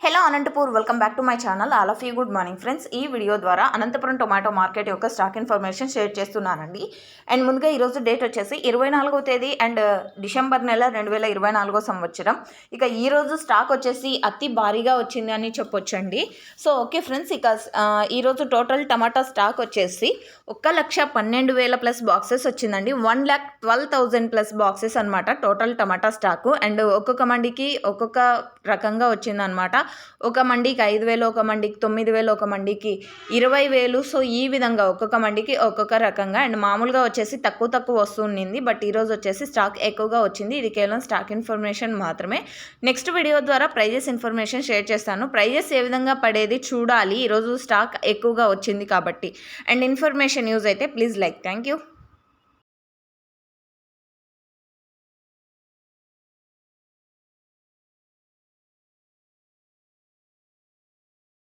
Hello Anantapur welcome back to my channel. All of you good morning friends. ఈ video ద్వారా Anantapuram tomato market యొక్క stock information share చేస్తున్నానండి. And ముందుగా ఈరోజు date వచ్చేసి 24వ తేదీ అండ్ డిసెంబర్ నెల 2024 సంవత్సరం. ఇక ఈరోజు స్టాక్ వచ్చేసి అతి భారీగా వచ్చింది అని చెప్పొచ్చండి. సో ఓకే ఫ్రెండ్స్, ఇక ఈరోజు టోటల్ టమాటా స్టాక్ వచ్చేసి 1,12,000 ప్లస్ బాక్సెస్ వచ్చిందండి. 1,12,000 ప్లస్ బాక్సెస్ అనమాట టోటల్ టమాటా స్టాకు. అండ్ ఒక్కొక్క మండికి ఒక్కొక్క రకంగా వచ్చిందనమాట. ఒక మండికి 5,000, ఒక మండికి 9,000, ఒక మండికి 20,000. సో ఈ విధంగా ఒక్కొక్క మండికి ఒక్కొక్క రకంగా. అండ్ మామూలుగా వచ్చేసి తక్కువ వస్తుంది, బట్ ఈరోజు వచ్చేసి స్టాక్ ఎక్కువగా వచ్చింది. ఇది కేవలం స్టాక్ ఇన్ఫర్మేషన్ మాత్రమే. నెక్స్ట్ వీడియో ద్వారా ప్రైజెస్ ఇన్ఫర్మేషన్ షేర్ చేస్తాను. ప్రైజెస్ ఏ విధంగా పడేది చూడాలి, ఈరోజు స్టాక్ ఎక్కువగా వచ్చింది కాబట్టి. అండ్ ఇన్ఫర్మేషన్ యూజ్ అయితే ప్లీజ్ లైక్. Thank you.